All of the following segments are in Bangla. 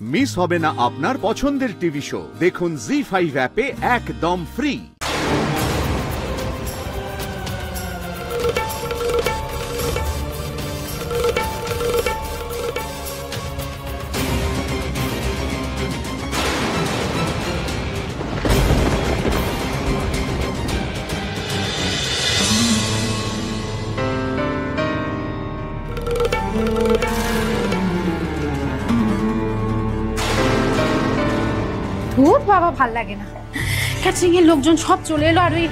মিস হবে না আপনার পছন্দের টিভি শো। দেখুন জি5 অ্যাপে একদম ফ্রি। ধুর বাবা, ভাল লাগে না। ক্যাটারিং এর লোকজন সব চলে এলো, আর ওই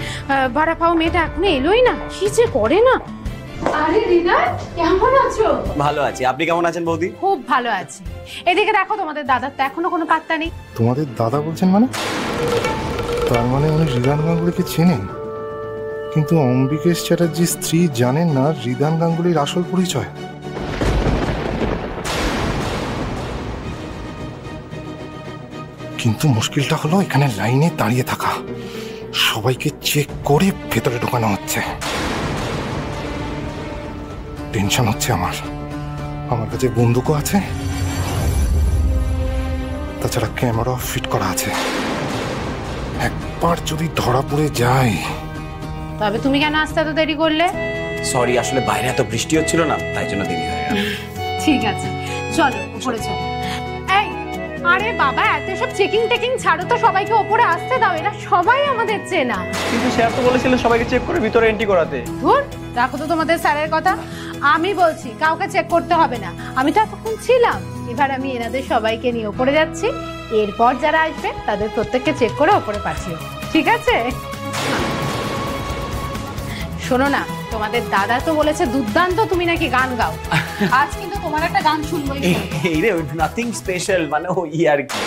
ভাড়া পাও মেয়েটা এখনো এলোই না। কি যে করে না। আরে হৃদয়, কেমন আছো? ভালো আছি, আপনি কেমন আছেন বৌদি? খুব ভালো আছি। এদিকে দেখো, তোমাদের দাদার তো এখনো কোনো পাত্তা নেই। তোমাদের দাদা বলছেন মানে? তার মানে উনি রিদান গাঙ্গুলিকে চেনেন, কিন্তু অম্বিকেশ চ্যাটার্জির স্ত্রী জানেন না রিদান গাঙ্গুলির আসল পরিচয়। কিন্তু মুশকিলটা হলো এখানে লাইনে দাঁড়িয়ে থাকা, সবাইকে চেক করে ভেতরে ঢোকানো হচ্ছে। টেনশন হচ্ছে আমার কাছে বন্দুকও আছে, তাছাড়া ক্যামেরা ফিট করা আছে। একবার যদি ধরা পড়ে যায়। তবে তুমি কেন আসতে এত দেরি করলে? সরি, আসলে বাইরে এত বৃষ্টি হচ্ছিল না, তাই জন্য দেরি হয়ে গেল। ঠিক আছে, চলো উপরে চলো। এই, আরে বাবা, এত সব চেকিং ছাড়ো তো, সবাইকে উপরে আসতে দাও। এরা সবাই আমাদের চেনা। কিন্তু স্যার তো বলেছিলেন সবাইকে চেক করে ভিতরে এন্ট্রি করাতে। ধুর, রাখো তো তোমাদের স্যারের কথা। আমি বলছি কাউকে চেক করতে হবে না। আমি তো এতক্ষণ ছিলাম। এবার আমি এনাদের সবাইকে নিয়ে উপরে যাচ্ছি। এরপর যারা আসবে তাদের প্রত্যেককে চেক করে উপরে পাঠিও, ঠিক আছে? শোনো না, তোমাদের দাদা তো বলেছে দুর্দান্ত তুমি নাকি গান গাও। আজ কিন্তু তোমার একটা গান শুনবোই। এই রে, নাথিং স্পেশাল, মানে ওই আর কি।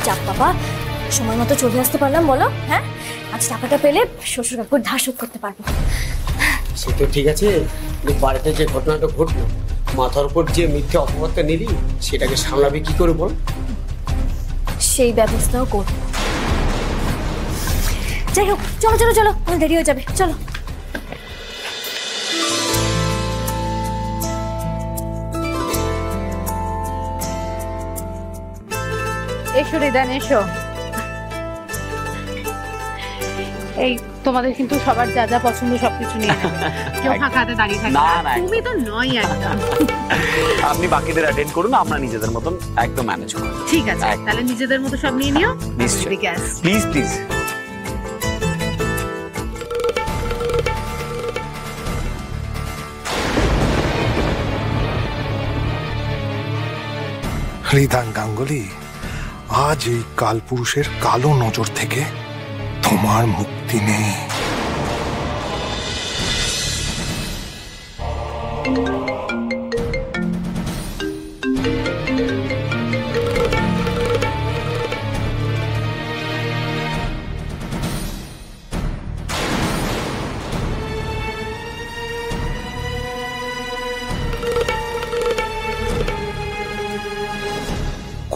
যাক বাবা, সময় মতো চলে আসতে পারলাম বলো। হ্যাঁ, আজ টাকাটা পেলে শ্বশুর কাকুর ধার শোধ করতে পারবো। সে তো ঠিক আছে, কিন্তু বাড়িতে যে ঘটনাটা ঘটলো, মাথার উপর যে মিথ্যে অপবাদটা নিলি, সেটাকে সামলাবি কি করে বল? সেই ব্যবস্থাও করবো। যাই হোক, চলো চলো চলো, আমার দেরি হয়ে যাবে, চলো। এসো রিদান, এসো। এই তোমাদের কিন্তু সবার যা যা পছন্দ সবকিছু নিয়ে নেবে। কেউ ফাঁকা হাতে দাঁড়িয়ে থাকবে না। তুমি তো নয় একদম। আপনি বাকিদের অ্যাটেন্ড করুন, আমরা নিজেদের মতন একদম ম্যানেজ করব। ঠিক আছে, তাহলে নিজেদের মতো সব নিয়ে নিও। নিশ্চয়ই, প্লিজ প্লিজ। রিদান গাঙ্গুলি, আজ এই কালপুরুষের কালো নজর থেকে তোমার মুক্তি নেই।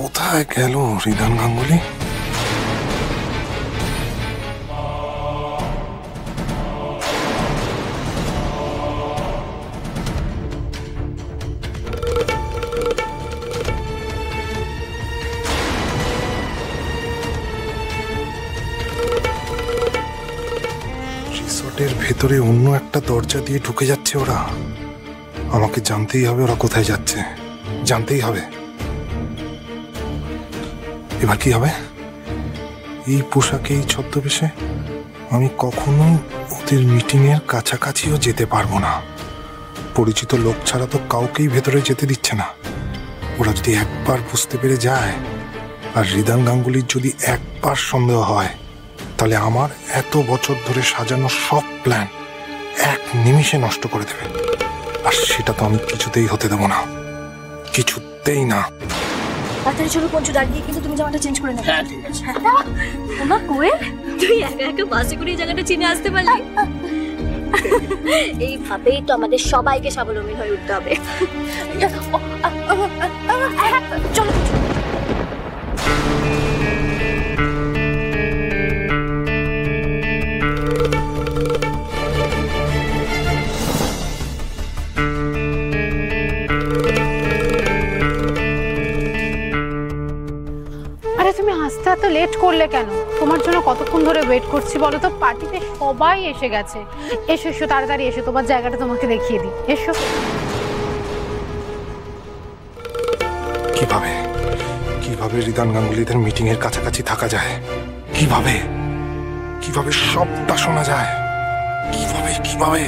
কোথায় গেল রিদান গাঙ্গুলি? রিসোর্টের ভেতরে অন্য একটা দরজা দিয়ে ঢুকে যাচ্ছে ওরা। আমাকে জানতেই হবে ওরা কোথায় যাচ্ছে, জানতেই হবে। এবার কি হবে? এই পোশাকে, এই ছদ্মবেশে আমি কখনো ওদের মিটিং এর কাছাকাছিও যেতে পারবো না। পরিচিত লোক ছাড়া তো কাউকেই ভেতরে যেতে দিচ্ছে না। ওরা যদি একবার বুঝতে পেরে যায়, আর রিদান গাঙ্গুলির যদি একবার সন্দেহ হয়, তাহলে আমার এত বছর ধরে সাজানো সব প্ল্যান এক নিমিষে নষ্ট করে দেবে। আর সেটা তো আমি কিছুতেই হতে দেবো না, কিছুতেই না। তাড়াতাড়ি চলো পঞ্চু, দাঁড়িয়ে কিন্তু তুমি জামাটা চেঞ্জ করে নেবে। হ্যাঁ ঠিক আছে। ওমা কোয়েল, তুই একা একা বাসে করে এই জায়গাটা চিনে আসতে পারলি? এইভাবেই তো আমাদের সবাইকে স্বাবলম্বী হয়ে উঠতে হবে। চলো আরে তুমি আসতে এত লেট করলে কেন? তোমার জন্য কতক্ষণ ধরে ওয়েট করছি বলো তো? পার্টিতে সবাই এসে গেছে। এসো এসো তাড়াতাড়ি এসো, তোমার জায়গাটা তোমাকে দেখিয়ে দিই, এসো। কিভাবে কিভাবে রিদান গাঙ্গুলিদের মিটিং এর কাছাকাছি থাকা যায়? কিভাবে কিভাবে সবটা শোনা যায়? কিভাবে কিভাবে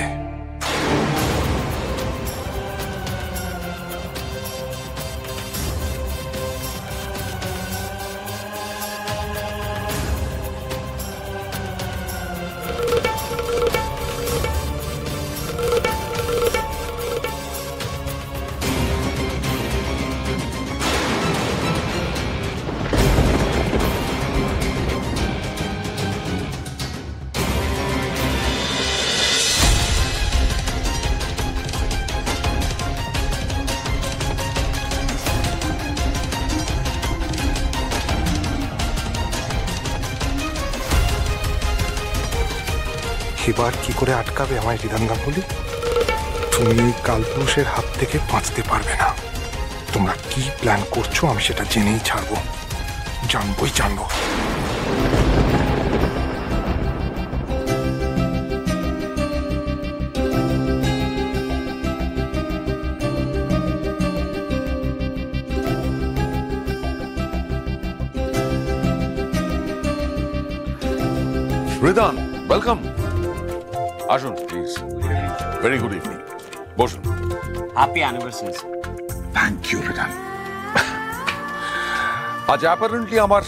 এবার কি করে আটকাবে আমায় রিদান গাঙ্গুলি? তুমি এই কালপুরুষের হাত থেকে বাঁচতে পারবে না। তোমরা কি প্ল্যান করছো আমি সেটা জেনেই ছাড়বো, জানবোই জানবো। রিদান, ওয়েলকাম। আসুন প্লিজ। ভেরি গুড ইভিনিং, বসুন। Happy anniversary. Thank you Ridan. আজ অ্যাপারেন্টলি আমার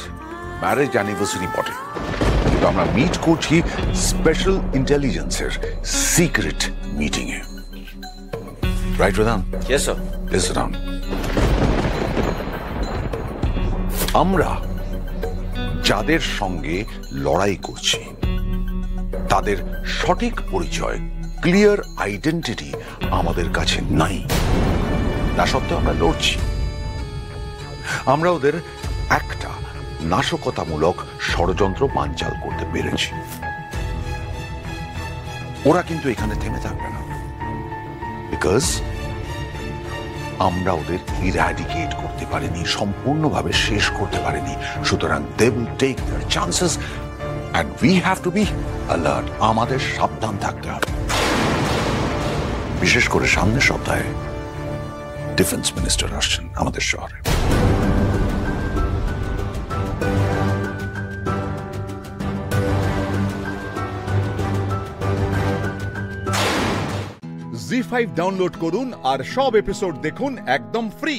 ম্যারেজ অ্যানিভার্সারি বটে, কিন্তু আমরা মিট করছি স্পেশাল ইন্টেলিজেন্সের সিক্রেট মিটিং এ। Right Ridan? Yes sir. Listen down. আমরা যাদের সঙ্গে লড়াই করছি তাদের সঠিক পরিচয়, ক্লিয়ার আইডেন্টিটি আমাদের কাছে নাই। তা সত্ত্বেও আমরা লড়ছি। আমরা ওদের একটা নাশকতামূলক ষড়যন্ত্র পাঞ্চাল করতে পেরেছি। ওরা কিন্তু এখানে থেমে থাকবে না, বিকজ আমরা ওদের ইরাডিকেট করতে পারিনি, সম্পূর্ণভাবে শেষ করতে পারিনি। সুতরাং they will take their chances and we have to be alert. আমাদের সাবধান থাকতে হবে। বিশেষ করে সামনের সপ্তাহে ডিফেন্স মিনিস্টার আসছেন আমাদের শহরে। জি5 ডাউনলোড করুন আর সব এপিসোড দেখুন একদম ফ্রি।